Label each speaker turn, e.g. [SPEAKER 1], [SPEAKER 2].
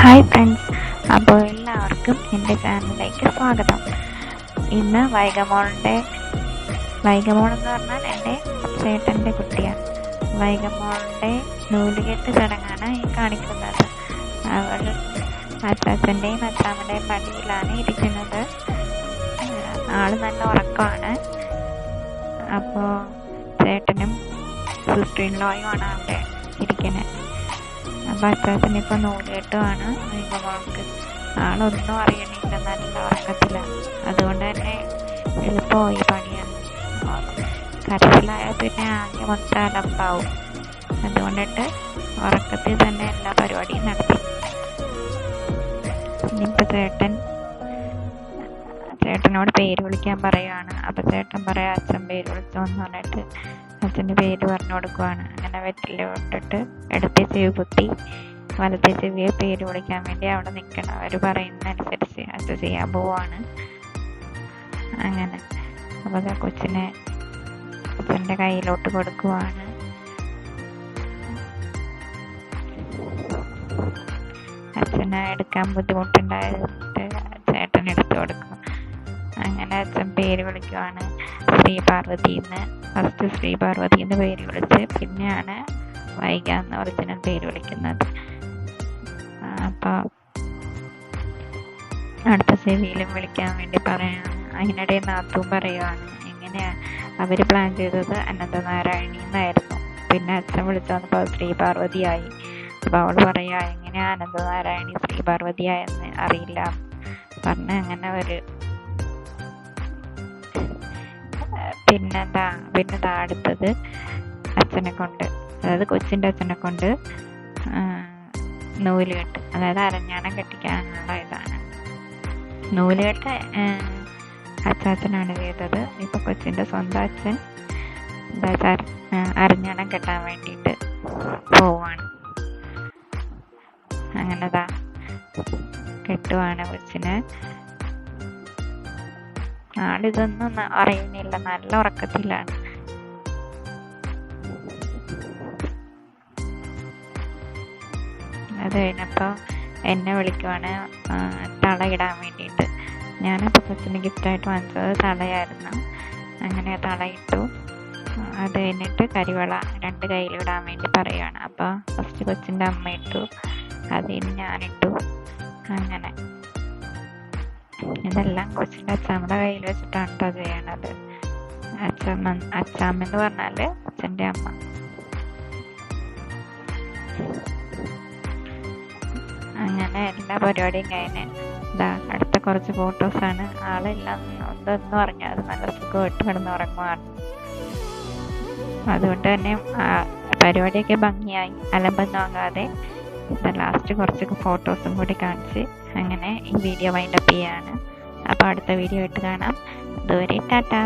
[SPEAKER 1] Hi friends, അപ്പോൾ എല്ലാവർക്കും എൻ്റെ ചാനലിലേക്ക് സ്വാഗതം. ഇന്ന് വൈഗമോൾ എന്ന് പറഞ്ഞാൽ എൻ്റെ ചേട്ടൻ്റെ കുട്ടിയാണ്. വൈഗമോളുടെ നൂലുകെട്ട് ചടങ്ങാണ് ഈ കാണിക്കുന്നത്. അവൾ അച്ചാച്ചൻ്റെയും അച്ചാമ്മയുടെയും പടിയിലാണ് ഇരിക്കുന്നത്. ആള് നല്ല ഉറക്കമാണ്. അപ്പോൾ ചേട്ടനും സിസ്റ്റർ ഇൻ ലോയുമാണ് അവിടെ ഇരിക്കുന്നത്. അപ്പം അച്ചാച്ചൻ ഇപ്പോൾ നൂലുകെട്ടുമാണ് വൈഗമോൾക്ക്. ആളൊന്നും അറിയണില്ല, നല്ല ഉറക്കത്തിലാണ്. അതുകൊണ്ട് തന്നെ എളുപ്പമായി പണിയാണ്. കരച്ചിലായാൽ പിന്നെ ആകെ മൊത്തം അലമ്പാവും. അതുകൊണ്ടിട്ട് ഉറക്കത്തിൽ തന്നെ എല്ലാ പരിപാടിയും നടത്തി. ഇനിയിപ്പോൾ ചേട്ടനോട് പേര് വിളിക്കാൻ പറയുകയാണ്. അപ്പം ചേട്ടൻ പറയാം അച്ഛൻ പേര് വിളിച്ചോന്ന് പറഞ്ഞിട്ട് അച്ഛൻ്റെ പേര് പറഞ്ഞു കൊടുക്കുവാണ്. അങ്ങനെ വെറ്റില ഇട്ടിട്ട് ഇടത്തെ ചെവി കുത്തി വലത്തെ ചെവിയെ പേര് വിളിക്കാൻ വേണ്ടി അവിടെ നിൽക്കണം. അവർ പറയുന്നതനുസരിച്ച് അച്ഛൻ ചെയ്യാൻ പോവാണ്. അങ്ങനെ അപ്പോൾ കൊച്ചിനെ അച്ഛൻ്റെ കയ്യിലോട്ട് കൊടുക്കുവാണ്. അച്ഛനെ എടുക്കാൻ ബുദ്ധിമുട്ടുണ്ടായതുകൊണ്ട് ചേട്ടൻ എടുത്തു കൊടുക്കും. അങ്ങനെ അച്ഛൻ പേര് വിളിക്കുവാണ്. ശ്രീ പാർവതിന്ന് ഫസ്റ്റ് ശ്രീ പാർവതി എന്ന് പേര് വിളിച്ച് പിന്നെയാണ് വൈഗ എന്ന് ഒറിജിനൽ പേര് വിളിക്കുന്നത്. അപ്പോൾ അടുത്ത ചെവിയിലും വിളിക്കാൻ വേണ്ടി പറയാണ്. അതിനിടെ നാത്തും പറയുവാണ് എങ്ങനെയാ അവർ പ്ലാൻ ചെയ്തത് അനന്തനാരായണി എന്നായിരുന്നു. പിന്നെ അച്ഛൻ വിളിച്ചു വന്നപ്പോൾ ശ്രീ പാർവതിയായി. അപ്പോൾ അവൾ പറയാ എങ്ങനെയാ അനന്തനാരായണി ശ്രീ പാർവതിയായെന്ന് അറിയില്ല പറഞ്ഞ് അങ്ങനെ ഒരു പിന്നെന്താ അടുത്തത് അച്ഛനെ കൊണ്ട്, അതായത് കൊച്ചിൻ്റെ അച്ഛനെ കൊണ്ട് നൂലുകെട്ട്, അതായത് അരഞ്ഞാണം കെട്ടിക്കാനുള്ള ഇതാണ്. നൂലുകെട്ട് അച്ചാച്ചനാണ് ചെയ്തത്. ഇപ്പൊ കൊച്ചിൻ്റെ സ്വന്തം അച്ഛൻ അരഞ്ഞാണം കെട്ടാൻ വേണ്ടിയിട്ട് പോവാണ്. അങ്ങനെതാ കെട്ടുവാണ് കൊച്ചിന്. ആളിതൊന്നും അറിയുന്നില്ല, നല്ല ഉറക്കത്തിലാണ്. അത് കഴിഞ്ഞപ്പോൾ എന്നെ വിളിക്കുവാണ് തളയിടാൻ വേണ്ടിയിട്ട്. ഞാനപ്പോൾ കൊച്ചിന് ഗിഫ്റ്റായിട്ട് വാങ്ങിച്ചത് തളയായിരുന്നു. അങ്ങനെ തളയിട്ടു. അത് കഴിഞ്ഞിട്ട് കരിവള 2 കയ്യിലിടാൻ വേണ്ടി പറയുകയാണ്. അപ്പോൾ ഫസ്റ്റ് കൊച്ചിൻ്റെ അമ്മ ഇട്ടു, അതിന് ഞാനിട്ടു. അങ്ങനെ ഇതെല്ലാം കൊച്ചിൻ്റെ അച്ചാമ്മയുടെ കയ്യിൽ വെച്ചിട്ടാണ് കേട്ടോ ചെയ്യണത്. അച്ചാമ്മ എന്ന് പറഞ്ഞാൽ അച്ഛൻ്റെ അമ്മ. അങ്ങനെ എല്ലാ പരിപാടിയും കഴിഞ്ഞ് അടുത്ത കുറച്ച് ഫോട്ടോസാണ്. ആളെല്ലാം ഒന്നും പറഞ്ഞാൽ അത് നല്ല സുഖമായിട്ട് കിടന്നുറങ്ങുവാണ്. അതുകൊണ്ട് തന്നെ പരിപാടിയൊക്കെ ഭംഗിയായി, അലമ്പൊന്നും ആകാതെ. ലാസ്റ്റ് കുറച്ച് ഫോട്ടോസും കൂടി കാണിച്ച് അങ്ങനെ ഈ വീഡിയോ വൈൻഡപ്പ് ചെയ്യാണ്. അപ്പോൾ അടുത്ത വീഡിയോ ആയിട്ട് കാണാം. അതുവരെ ടാറ്റാ.